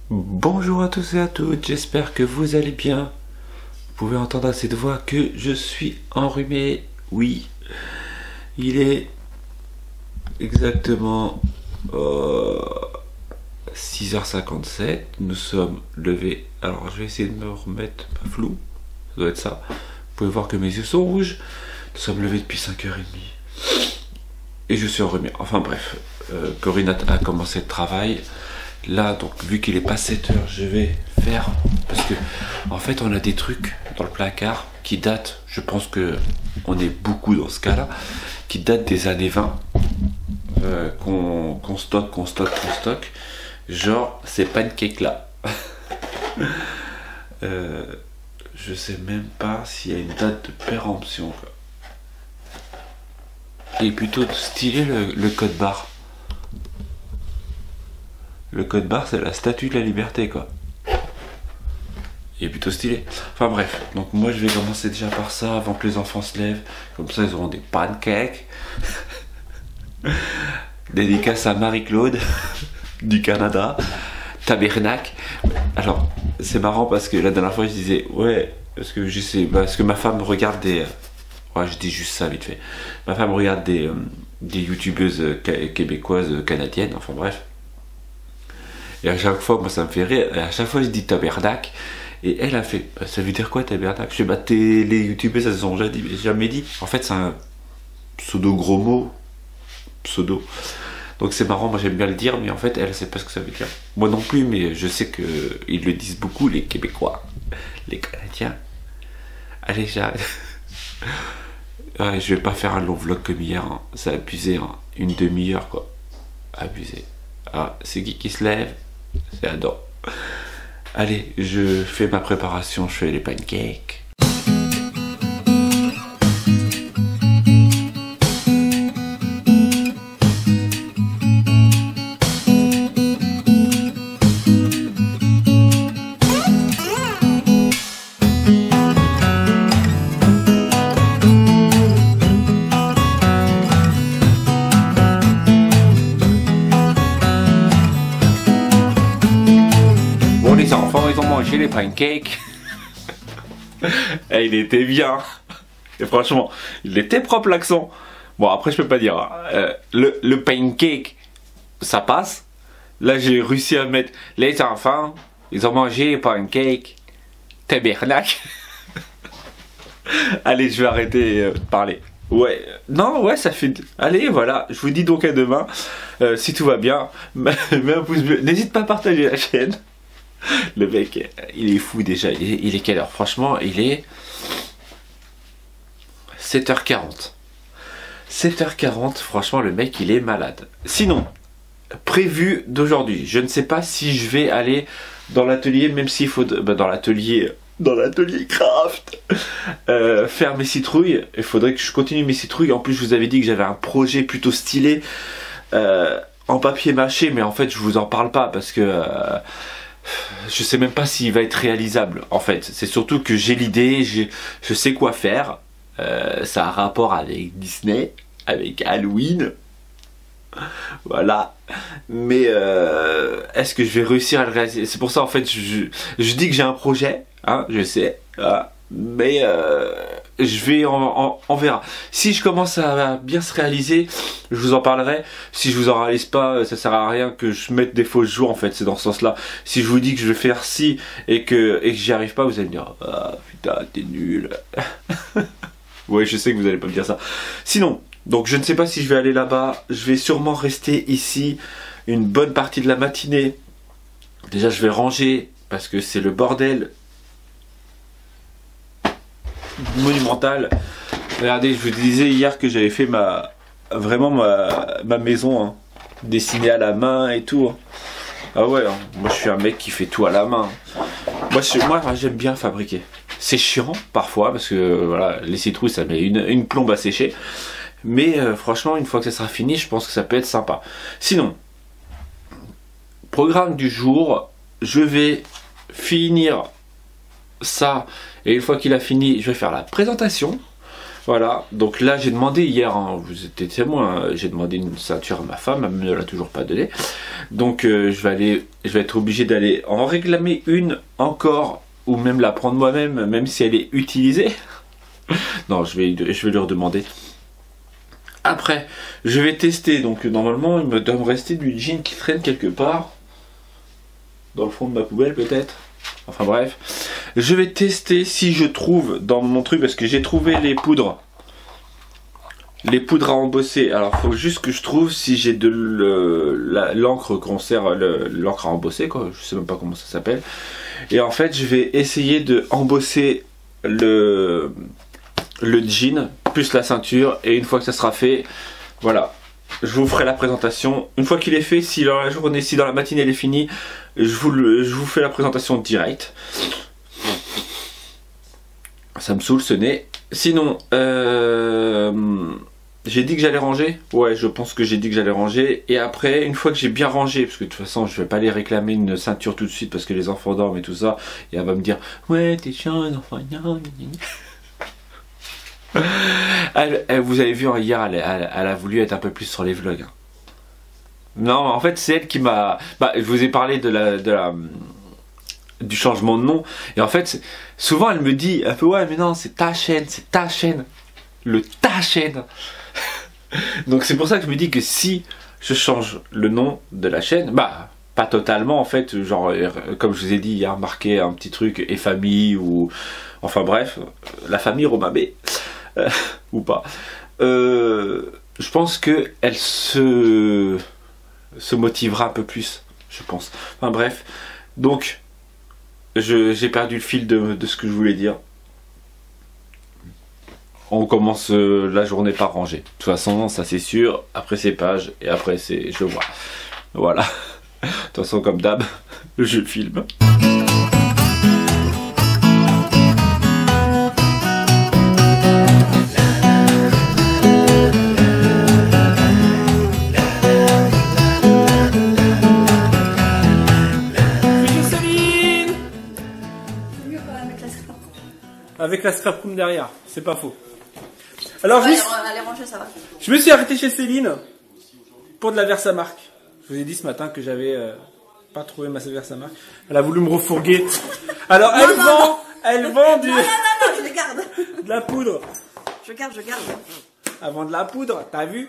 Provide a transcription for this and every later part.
Bonjour à tous et à toutes, j'espère que vous allez bien. Vous pouvez entendre à cette voix que je suis enrhumé. Oui, il est exactement 6h57. Nous sommes levés. Alors je vais essayer de me remettre pas flou. Ça doit être ça. Vous pouvez voir que mes yeux sont rouges. Nous sommes levés depuis 5h30. Et je suis enrhumé. Enfin bref, Corinne a commencé le travail. Là, donc, vu qu'il est pas 7h, je vais faire... Parce que, en fait, on a des trucs dans le placard qui datent, je pense que on est beaucoup dans ce cas-là, qui datent des années 20, qu'on stocke. Genre, ces pancakes-là. Je sais même pas s'il y a une date de péremption, quoi. Il est plutôt stylé, le code barre. Le code barre, c'est la statue de la liberté, quoi. Il est plutôt stylé. Enfin bref, donc moi je vais commencer déjà par ça avant que les enfants se lèvent. Comme ça, ils auront des pancakes. Dédicace à Marie-Claude du Canada. Tabernacle. Alors, c'est marrant parce que la dernière fois, je disais, ouais, parce que ma femme regarde des... Ouais, je dis juste ça vite fait. Ma femme regarde des youtubeuses québécoises, canadiennes, enfin bref. Et à chaque fois, moi ça me fait rire, et à chaque fois je dis tabernacle, et elle a fait, ça veut dire quoi tabernacle? Je sais pas, les youtubeurs ça se sont jamais dit. En fait c'est un pseudo gros mot, pseudo. Donc c'est marrant, moi j'aime bien le dire, mais en fait elle sait pas ce que ça veut dire. Moi non plus, mais je sais qu'ils le disent beaucoup, les Québécois, les Canadiens. Allez, j'arrête. Ouais, je vais pas faire un long vlog comme hier, hein. Ça a abusé, hein. Une demi-heure quoi. Abusé. Ah, c'est qui se lève? C'est Adam. Allez, je fais ma préparation, je fais les pancakes. Les enfants, ils ont mangé les pancakes. Et il était bien. Et franchement, il était propre l'accent. Bon, après, je peux pas dire. Le pancake, ça passe. Là, j'ai réussi à mettre les enfants, ils ont mangé les pancakes. Tabernacle. Allez, je vais arrêter de parler. Ouais, non, ouais, ça fait... Allez, voilà, je vous dis donc à demain. Si tout va bien, mets un pouce bleu. N'hésite pas à partager la chaîne. Le mec, il est fou déjà. Il est quelle heure? Franchement, il est 7h40. 7h40, franchement, le mec, il est malade. Sinon, prévu d'aujourd'hui, je ne sais pas si je vais aller dans l'atelier, même s'il faut... dans l'atelier craft, faire mes citrouilles. Il faudrait que je continue mes citrouilles. En plus, je vous avais dit que j'avais un projet plutôt stylé en papier mâché, mais en fait, je vous en parle pas parce que... je sais même pas s'il va être réalisable en fait. C'est surtout que j'ai l'idée, je sais quoi faire. Ça a un rapport avec Disney, avec Halloween. Voilà. Mais est-ce que je vais réussir à le réaliser? C'est pour ça en fait je dis que j'ai un projet, hein, je sais. Mais je vais, on verra. Si je commence à bien se réaliser, je vous en parlerai. Si je vous en réalise pas, ça sert à rien que je mette des fausses jours en fait, c'est dans ce sens là. Si je vous dis que je vais faire ci et que j'y arrive pas, vous allez me dire ah putain t'es nul. Ouais, je sais que vous allez pas me dire ça. Sinon, donc je ne sais pas si je vais aller là-bas. Je vais sûrement rester ici une bonne partie de la matinée. Déjà je vais ranger parce que c'est le bordel monumental. Regardez, je vous disais hier que j'avais fait vraiment ma maison, hein, dessinée à la main et tout. Hein. Ah ouais, hein, moi je suis un mec qui fait tout à la main. Moi j'aime bien fabriquer. C'est chiant parfois parce que voilà, les citrouilles ça met une plombe à sécher. Mais franchement, une fois que ça sera fini, je pense que ça peut être sympa. Sinon, programme du jour, je vais finir ça. Et une fois qu'il a fini, je vais faire la présentation. Voilà, donc là j'ai demandé hier, hein, vous étiez témoin, hein, j'ai demandé une ceinture à ma femme, elle me l'a toujours pas donnée. Donc je vais être obligé d'aller en réclamer une encore, ou même la prendre moi-même, même si elle est utilisée. Non, je vais lui redemander. Après, je vais tester, donc normalement il doit me rester du jean qui traîne quelque part. Dans le fond de ma poubelle peut-être. Enfin bref. Je vais tester si je trouve dans mon truc, parce que j'ai trouvé les poudres. Les poudres à embosser. Alors il faut juste que je trouve si j'ai de l'encre qu'on sert, l'encre à embosser quoi. Je sais même pas comment ça s'appelle. Et en fait je vais essayer de embosser le jean plus la ceinture. Et une fois que ça sera fait, voilà. Je vous ferai la présentation. Une fois qu'il est fait, si dans la journée, si dans la matinée elle est finie, je vous fais la présentation directe. Ça me saoule ce nez. Sinon, j'ai dit que j'allais ranger. Ouais, je pense que j'ai dit que j'allais ranger. Et après, une fois que j'ai bien rangé, parce que de toute façon, je vais pas aller réclamer une ceinture tout de suite parce que les enfants dorment et tout ça. Et elle va me dire, ouais, t'es chiant, les enfants. Vous avez vu hier, elle a voulu être un peu plus sur les vlogs. Non, en fait, c'est elle qui m'a. Bah, je vous ai parlé du changement de nom. Et en fait, souvent elle me dit un peu ouais, mais non, c'est ta chaîne, ta chaîne. Donc c'est pour ça que je me dis que si je change le nom de la chaîne, bah pas totalement en fait, genre comme je vous ai dit, il y a marqué un petit truc et famille ou enfin bref, la famille Romabé. Ou pas. Je pense que elle se motivera un peu plus, je pense. Enfin bref, donc j'ai perdu le fil de ce que je voulais dire. On commence la journée par ranger. De toute façon, ça c'est sûr. Après c'est page et après c'est je vois. Voilà. De toute façon, comme d'hab, je filme. Avec la scrap room derrière, c'est pas faux. Alors ouais, elle est rangée, ça va. Je me suis arrêté chez Céline pour de la Versamark. Je vous ai dit ce matin que j'avais pas trouvé ma Versamark. Elle a voulu me refourguer. Alors elle vend du... Non, je les garde. De la poudre. Je garde. Elle vend de la poudre, t'as vu?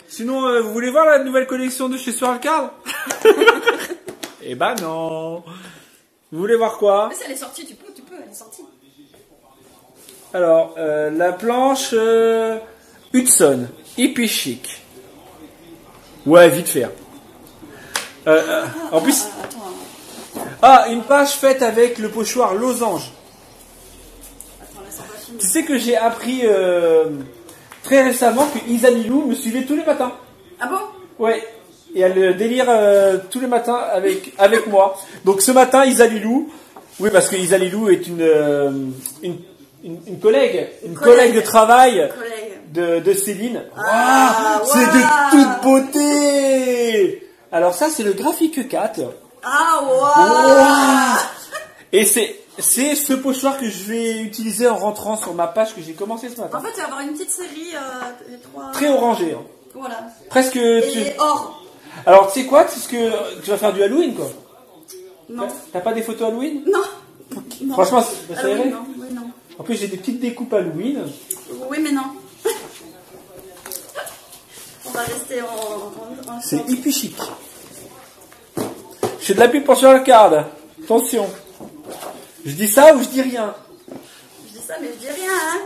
Sinon, vous voulez voir la nouvelle collection de chez Swarlcard? Eh ben non. Vous voulez voir quoi? Mais si elle est sortie, tu peux, elle est sortie. Alors, la planche Hudson, hippie chic. Ouais, vite fait. En plus... Ah, une page faite avec le pochoir losange. Attends, laisse pas finir. Tu sais que j'ai appris très récemment que Isa Lilou me suivait tous les matins. Ah bon? Ouais. Et elle délire tous les matins avec moi. Donc ce matin, Isa Lilou... Oui, parce que Isa Lilou est une collègue de travail de Céline. Ah, wow, c'est de toute beauté. Alors ça, c'est le Graphique 4. Ah, wow. Et c'est ce pochoir que je vais utiliser en rentrant sur ma page que j'ai commencé ce matin. En fait, tu vas avoir une petite série, les trois... Très orangé. Hein. Voilà. Presque... Et or. Alors, tu sais quoi? C'est ce que tu vas faire du Halloween, quoi. Non. T'as pas des photos Halloween? Non. Franchement, ça irait? Non. Oui, non. En plus, j'ai des petites découpes Halloween. Oui, mais non. On va rester en C'est hippie chic. Je fais de la pub pour Swarlcard. Attention. Je dis ça ou je dis rien? Je dis ça, mais je dis rien, hein.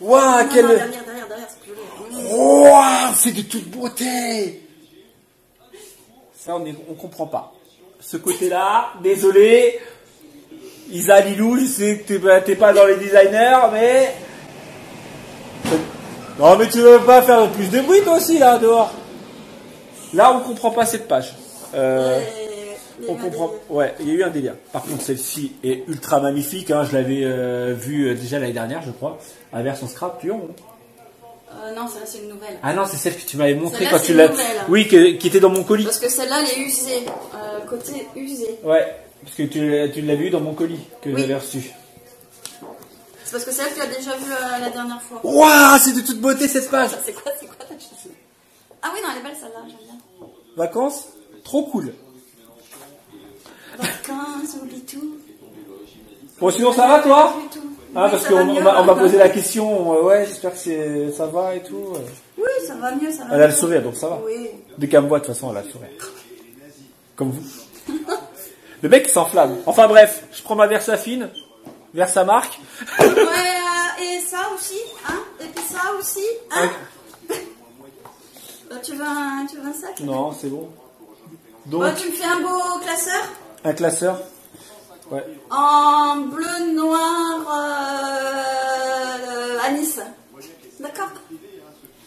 Waouh, quelle... Non, derrière, c'est plus joli. Waouh, c'est de toute beauté. Ça, on comprend pas. Ce côté-là, désolé. Isa Lilou, je sais que t'es pas dans les designers, mais... Non, mais tu veux pas faire plus de bruit, toi aussi, là, dehors. Là, on comprend pas cette page. On comprend... Ouais, il y a eu un délire. Par contre, celle-ci est ultra magnifique. Hein. Je l'avais vue déjà l'année dernière, je crois. À version scrap, tu vois. Non, celle-là, c'est une nouvelle. Ah non, c'est celle que tu m'avais montré Celle-là, quand c'est tu l'as... une nouvelle. Oui, qui était dans mon colis. Parce que celle-là, elle est usée. Côté usé. Ouais, parce que tu l'as vu dans mon colis que j'avais reçu. C'est parce que c'est elle que tu as déjà vu la dernière fois. Waouh, c'est de toute beauté cette page. C'est quoi ta chose? Ah oui, non, elle est belle celle-là, j'aime bien. Vacances, trop cool. Vacances, oublie tout. Bon, sinon ça va toi? Oublie tout. Ah, Oui, parce ça qu'on va mieux, m'a posé la question, ouais, j'espère que ça va et tout. Oui, ça va mieux, ça va Elle a mieux. le sourire, donc ça va. Oui. Dès qu'elle me voit, de toute façon, elle a le sourire. Comme vous. Le mec il s'enflamme. Enfin bref, je prends ma Versafine, Versamark. Ouais, et ça aussi, hein? Et puis ça aussi, hein? Tu veux un sac? Non, c'est bon. Donc, Tu me fais un beau classeur? un classeur. Ouais. En bleu, noir, anis. D'accord?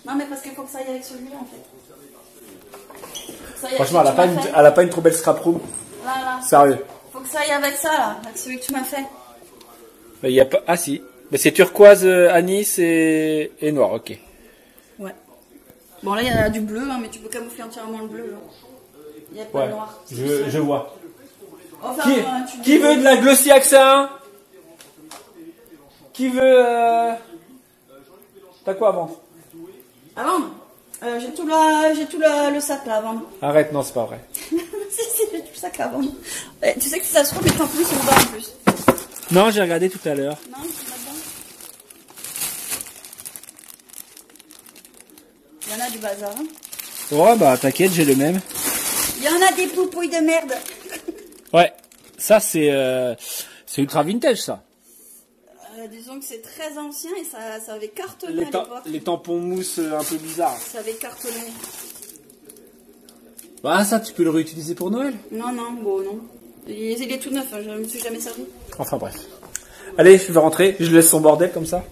Non, mais parce qu'il faut que ça aille avec celui-là, en fait. Faut que ça aille Franchement, avec celui que tu m'as fait. elle a pas une trop belle scrap room. Là. Sérieux. Faut que ça aille avec ça, là. Avec celui que tu m'as fait. Bah, y a pas... Ah si. Bah, c'est turquoise, anis et noir, ok. Ouais. Bon, là, il y a du bleu, hein, mais tu peux camoufler entièrement le bleu, là. Il n'y a pas Ouais, de noir. je vois. Enfin, Qui veut de la Glossy Accent? Qui veut... T'as quoi à vendre? À vendre? J'ai tout le sac, là, à vendre. Arrête, non, c'est pas vrai. si, j'ai tout le sac à vendre. Tu sais que ça se trouve, les tampons sont bas, en plus. Non, j'ai regardé tout à l'heure. Non, c'est pas dedans. Il y en a du bazar, hein. Ouais, bah t'inquiète, j'ai le même. Il y en a des poupouilles de merde. Ouais, ça c'est ultra vintage ça. Disons que c'est très ancien et ça avait cartonné à l'époque. Les tampons mousse un peu bizarres. Ça avait cartonné. Bah ça tu peux le réutiliser pour Noël. Non, bon, non. Il est tout neuf, hein, je ne me suis jamais servi. Enfin bref. Allez, je vais rentrer, je laisse son bordel comme ça.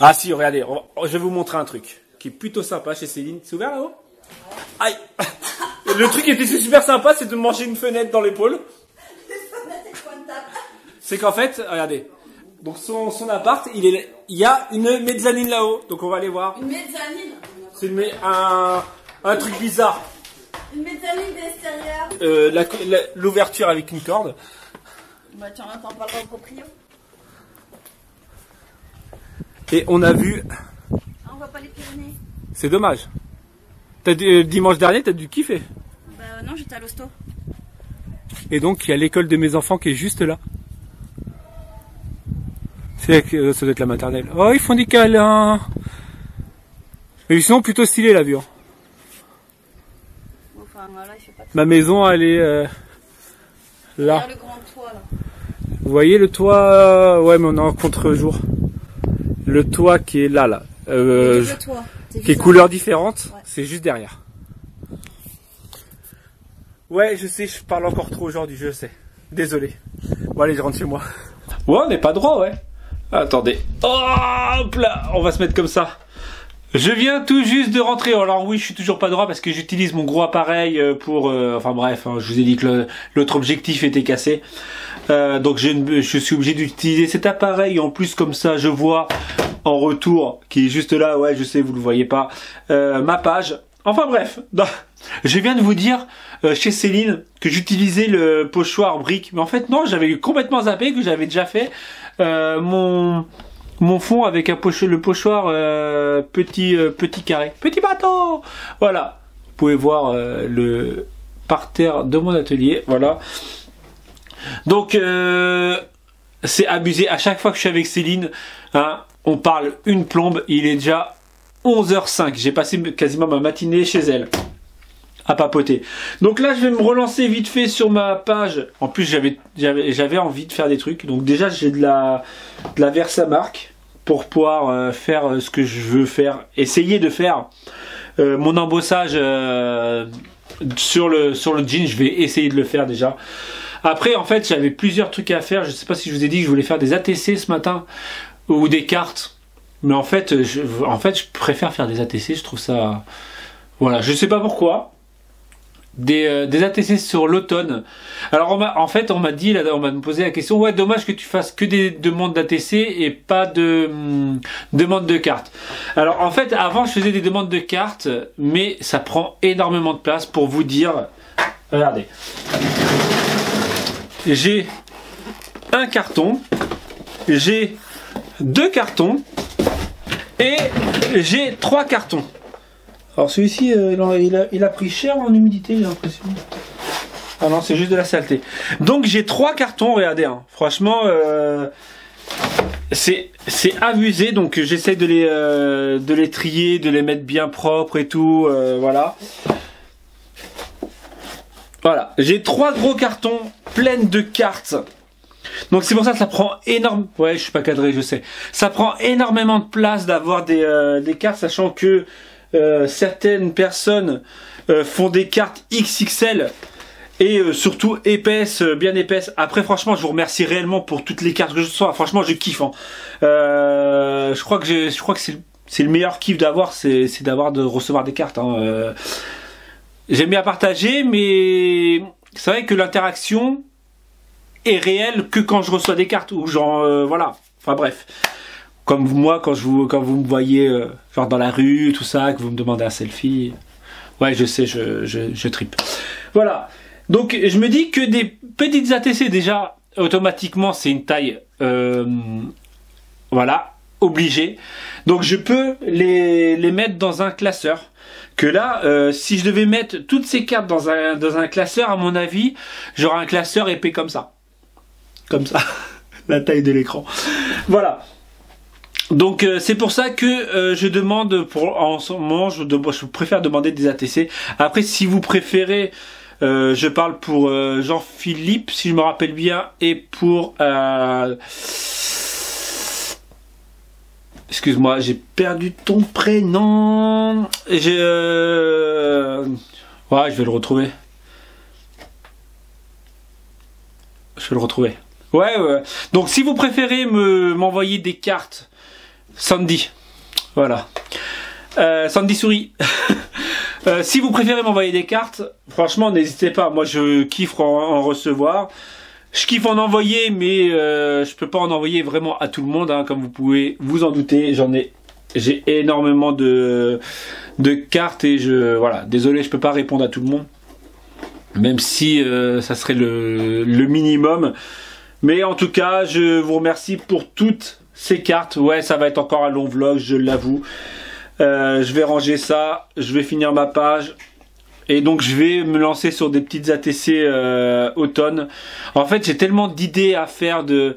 Ah si, regardez, je vais vous montrer un truc qui est plutôt sympa chez Céline. C'est ouvert là-haut? Aïe. Le truc qui était super sympa, c'est de manger une fenêtre dans l'épaule. C'est qu'en fait, regardez, donc son appart, il y a une mezzanine là-haut, donc on va aller voir. Une mezzanine? C'est un truc bizarre. Une mezzanine d'extérieur. L'ouverture avec une corde. Bah tu en parleras au proprio. Et on a vu... Ah, on voit pas les Pyrénées. C'est dommage. Dimanche dernier, t'as dû kiffer. Bah non, j'étais à l'hosto. Et donc, il y a l'école de mes enfants qui est juste là. Ça doit être la maternelle. Oh, ils font des câlins. Mais ils sont plutôt stylés, la vue. Enfin, voilà, il fait pas de... Ma maison, elle est là. le grand toit, là. Vous voyez le toit? Ouais, mais on est en contre-jour. Le toit qui est là. Le toit. Qui est couleur différente, ouais. C'est juste derrière. Ouais, je sais, je parle encore trop aujourd'hui, je sais. Désolé. Bon, allez, je rentre chez moi. Ouais, on n'est pas droit, ouais. Attendez. Hop là, on va se mettre comme ça. Je viens tout juste de rentrer. Alors oui, je suis toujours pas droit parce que j'utilise mon gros appareil pour... enfin bref, hein, je vous ai dit que l'autre objectif était cassé. Donc je suis obligé d'utiliser cet appareil. En plus, comme ça, je vois en retour, qui est juste là, ouais, je sais, vous le voyez pas, ma page. Enfin bref, je viens de vous dire chez Céline que j'utilisais le pochoir brique. Mais en fait, non, j'avais complètement zappé que j'avais déjà fait mon fond avec le pochoir petit carré. Petit bateau. Voilà. Vous pouvez voir le parterre de mon atelier. Voilà. Donc, c'est abusé. À chaque fois que je suis avec Céline, hein, on parle une plombe. Il est déjà 11h05. J'ai passé quasiment ma matinée chez elle à papoter. Donc là, je vais me relancer vite fait sur ma page. En plus, j'avais envie de faire des trucs. Donc déjà, j'ai de la Versamark pour pouvoir faire ce que je veux faire. Essayer de faire mon embossage sur le jean. Je vais essayer de le faire déjà. Après, en fait, j'avais plusieurs trucs à faire. Je ne sais pas si je vous ai dit que je voulais faire des ATC ce matin ou des cartes. Mais en fait, je préfère faire des ATC. Je trouve ça... Voilà, je ne sais pas pourquoi. Des ATC sur l'automne. Alors, on m'a dit, on m'a posé la question, ouais, dommage que tu fasses que des demandes d'ATC et pas de demandes de cartes. Alors, en fait, avant, je faisais des demandes de cartes, mais ça prend énormément de place pour vous dire. Regardez. J'ai un carton. j'ai 2 cartons et j'ai 3 cartons. Alors celui-ci, il a pris cher en humidité, j'ai l'impression. Ah non, c'est juste de la saleté. Donc j'ai 3 cartons, regardez, hein. Franchement, c'est abusé. Donc j'essaie de les trier, de les mettre bien propres et tout, voilà. Voilà, j'ai 3 gros cartons pleins de cartes. Donc c'est pour ça que ça prend énorme. Ouais, je suis pas cadré, je sais. Ça prend énormément de place d'avoir des cartes, sachant que certaines personnes font des cartes XXL et surtout épaisses, bien épaisses. Après, franchement, je vous remercie réellement pour toutes les cartes que je reçois. Franchement, je kiffe. Hein. Je crois que c'est le meilleur kiff d'avoir, c'est de recevoir des cartes. Hein. J'aime bien partager, mais c'est vrai que l'interaction est réelle que quand je reçois des cartes ou genre voilà. Enfin bref, comme moi quand vous me voyez genre dans la rue, tout ça, que vous me demandez un selfie, ouais, je sais, je tripe. Voilà. Donc je me dis que des petites ATC déjà automatiquement c'est une taille voilà, obligée. Donc je peux les mettre dans un classeur. Que là, si je devais mettre toutes ces cartes dans un classeur, à mon avis, j'aurais un classeur épais comme ça. Comme ça. La taille de l'écran. Voilà. Donc c'est pour ça que je demande, en ce moment, je préfère demander des ATC. Après, si vous préférez, je parle pour Jean-Philippe, si je me rappelle bien, et pour... Excuse-moi, j'ai perdu ton prénom. Ouais, je vais le retrouver. Ouais. Donc si vous préférez m'envoyer des cartes, Sandy. Voilà. Sandy Souris. Si vous préférez m'envoyer des cartes, franchement, n'hésitez pas. Moi, je kiffe en recevoir. Je kiffe en envoyer, mais je peux pas en envoyer vraiment à tout le monde, hein, comme vous pouvez vous en douter. J'ai énormément de cartes et voilà. Désolé, je peux pas répondre à tout le monde, même si ça serait le minimum. Mais en tout cas, je vous remercie pour toutes ces cartes. Ouais, ça va être encore un long vlog, je l'avoue. Je vais ranger ça, je vais finir ma page. Et donc je vais me lancer sur des petites ATC automne. En fait, j'ai tellement d'idées à faire de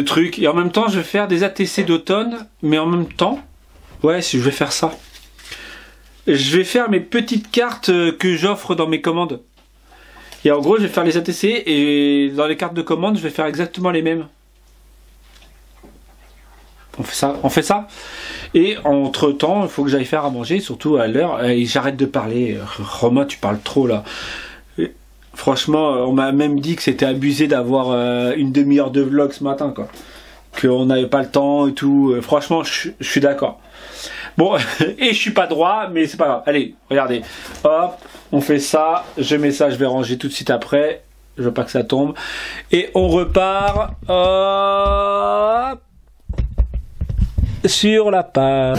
trucs. Et en même temps, je vais faire des ATC d'automne. Mais en même temps, ouais, si je vais faire ça. Je vais faire mes petites cartes que j'offre dans mes commandes. Et en gros, je vais faire les ATC. Et dans les cartes de commande, je vais faire exactement les mêmes. On fait ça. Et entre temps, il faut que j'aille faire à manger, surtout à l'heure. Et j'arrête de parler. Romain, tu parles trop là. Et franchement, on m'a même dit que c'était abusé d'avoir une demi-heure de vlog ce matin, quoi. Qu'on n'avait pas le temps et tout. Franchement, je suis d'accord. Bon, et je suis pas droit, mais c'est pas grave. Allez, regardez. Hop, on fait ça. Je mets ça, je vais ranger tout de suite après. Je veux pas que ça tombe. Et on repart. Hop. Sur la page.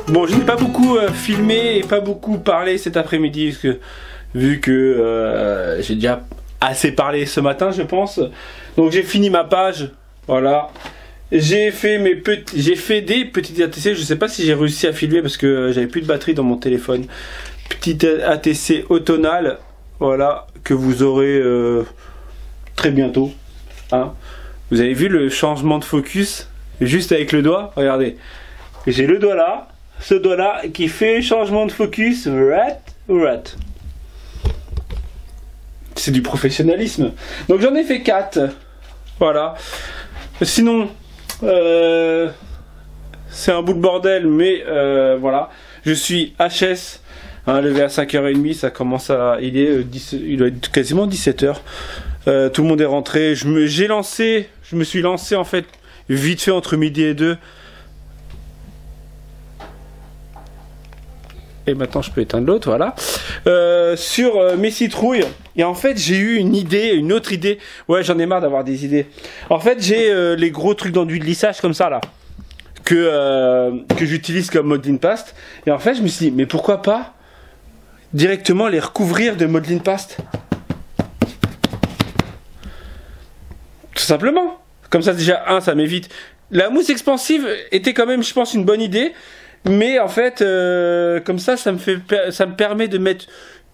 Bon, je n'ai pas beaucoup filmé et pas beaucoup parlé cet après-midi parce que vu que j'ai déjà assez parlé ce matin, je pense. Donc j'ai fini ma page, voilà. J'ai fait des petites ATC. Je sais pas si j'ai réussi à filmer parce que j'avais plus de batterie dans mon téléphone. Petite ATC automnale, voilà, que vous aurez très bientôt. Hein. Vous avez vu le changement de focus juste avec le doigt. Regardez, j'ai le doigt là. Ce doigt là qui fait changement de focus. Rat. C'est du professionnalisme. Donc j'en ai fait 4. Voilà. Sinon, c'est un bout de bordel, mais voilà. Je suis HS, hein, levé à 5h30, ça commence à... il doit être quasiment 17h. Tout le monde est rentré. Je me suis lancé en fait vite fait entre midi et 2. Et maintenant je peux éteindre l'autre, voilà. Sur mes citrouilles. Et en fait j'ai eu une idée, une autre idée. Ouais, j'en ai marre d'avoir des idées. En fait j'ai les gros trucs d'enduit de lissage comme ça là. Que j'utilise comme modeling paste. Et en fait je me suis dit, mais pourquoi pas directement les recouvrir de modeling paste. Tout simplement. Comme ça déjà, ça m'évite. La mousse expansive était quand même, je pense, une bonne idée. Mais en fait, comme ça me permet de mettre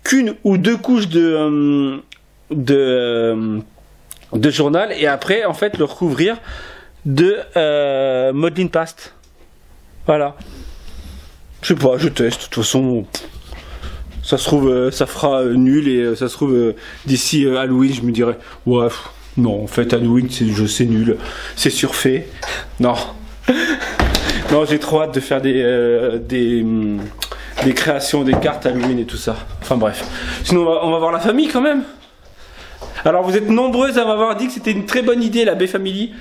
qu'une ou deux couches de journal. Et après, en fait, le recouvrir de modeling paste. Voilà. Je sais pas, je teste. De toute façon, ça se trouve, ça fera nul. Et ça se trouve, d'ici Halloween, je me dirais, ouais, non, en fait, Halloween, c'est nul. C'est surfait. Non. Non, j'ai trop hâte de faire des créations, des cartes Halloween et tout ça. Enfin bref. Sinon, on va voir la famille quand même. Alors, vous êtes nombreuses à m'avoir dit que c'était une très bonne idée, la B-Family.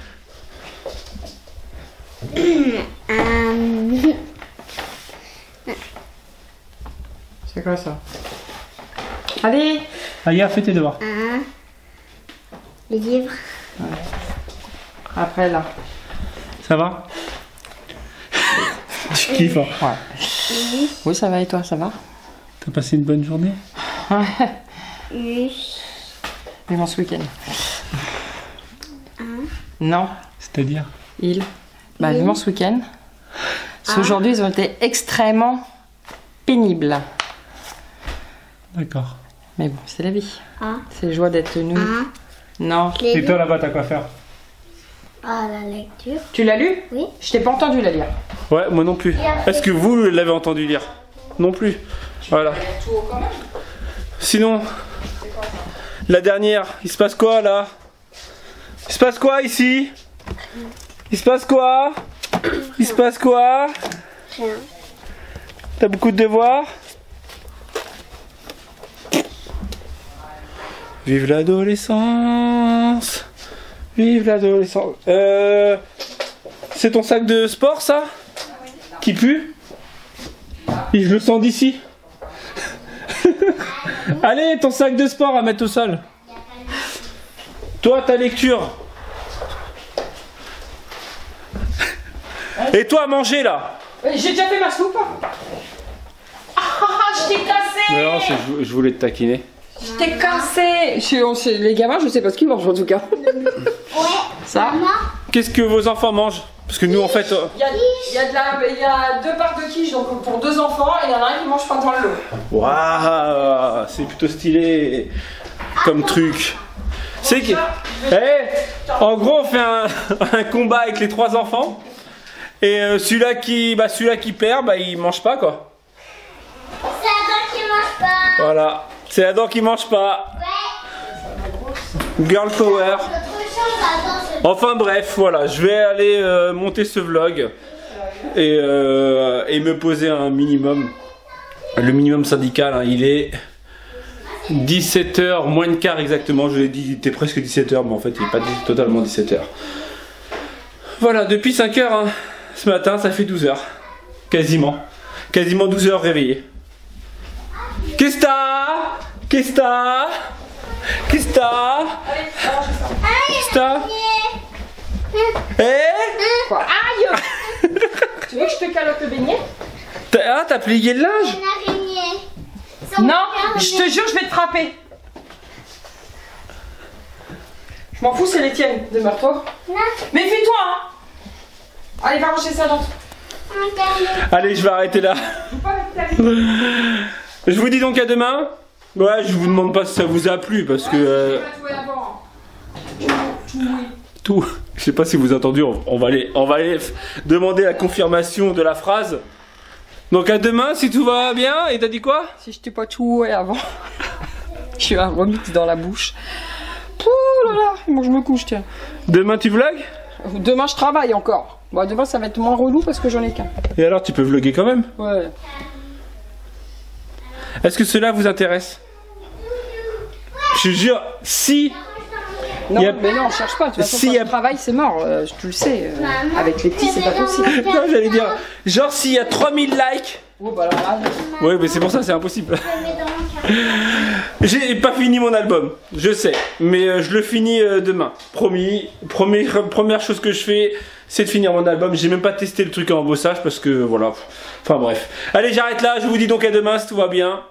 C'est quoi ça? Allez! Aya, fais tes devoirs. Les livres. Ouais. Après là. Ça va? Tu kiffes, hein? Ouais. Oui, ça va et toi, ça va? T'as passé une bonne journée? Oui. Vivement ce week-end. Non. C'est-à-dire? Bah, vivement ce week-end. Parce qu'aujourd'hui, ils ont été extrêmement pénibles. D'accord. Mais bon, c'est la vie. C'est la joie d'être nous. Non. Et toi là-bas, t'as quoi faire? Ah, la lecture. Tu l'as lu? Oui. Je t'ai pas entendu la lire. Ouais, moi non plus. Est-ce que vous l'avez entendu lire? Non plus. Voilà. Sinon, la dernière, il se passe quoi là? Il se passe quoi ici? Il se passe quoi? Il se passe quoi? Rien. T'as beaucoup de devoirs? Vive l'adolescence! Vive l'adolescence! C'est ton sac de sport ça? Qui pue? Et je le sens d'ici. Allez, ton sac de sport à mettre au sol. Toi, ta lecture. Et toi, à manger là. J'ai déjà fait ma soupe. Je t'ai cassé. Non, je voulais te taquiner. Je t'ai cassé. Les gamins, je sais pas ce qu'ils mangent en tout cas. Ouais. Ça. Qu'est-ce que vos enfants mangent? Parce que nous, en fait... Il y a 2 parts de quiche donc pour 2 enfants et il y en a un qui mange pas dans le lot. Waouh, c'est plutôt stylé comme truc. C'est que... en gros, on fait un combat avec les 3 enfants. Et celui-là qui perd, il mange pas quoi. C'est Adam qui mange pas. Voilà, c'est Adam qui mange pas. Ouais. Girl power. Notre chambre, Adam, c'est... Enfin bref, voilà, je vais aller monter ce vlog et me poser un minimum. Le minimum syndical, hein, il est 17h moins de quart exactement. Je l'ai dit, il était presque 17h, mais en fait il n'est pas totalement 17h. Voilà, depuis 5h, hein, ce matin, ça fait 12h. Quasiment 12h réveillé. Qu'est-ce que t'as? Qu'est-ce que t'as? Qu'est-ce que t'as? Qu'est-ce que t'as? Quoi? Aïe. Tu veux que je te calotte le beignet? T'as plié le linge? Une araignée. Non, je te jure, je vais te frapper. Je m'en fous, c'est les tiennes. Demeure-toi. Méfie-toi, hein. Allez, va ranger ça dans. Allez, je vais arrêter là. Je vous dis donc à demain. Ouais, je vous demande pas si ça vous a plu parce que... Tout. Je sais pas si vous avez entendu, on va aller demander la confirmation de la phrase. Donc à demain si tout va bien. Et t'as dit quoi? Si je t'ai pas tout avant. J'ai un remix dans la bouche. Ouh là là, bon, je me couche, tiens. Demain tu vlogs? Demain je travaille encore. Bon, demain ça va être moins relou parce que j'en ai qu'un. Et alors tu peux vlogger quand même? Ouais. Est-ce que cela vous intéresse? Je te jure, si... Non, mais non, on cherche pas. De toute façon, si quand tu travailles, c'est mort. Tu le sais. Avec les petits, c'est pas possible. Non, j'allais dire, genre s'il y a 3000 likes, Oh, bah alors là, Oui, mais c'est pour ça, c'est impossible. Je le mets dans mon carnet. J'ai pas fini mon album, je sais, mais je le finis demain. Promis. Première chose que je fais, c'est de finir mon album. J'ai même pas testé le truc en embossage parce que voilà. Enfin bref. Allez, j'arrête là. Je vous dis donc à demain si tout va bien.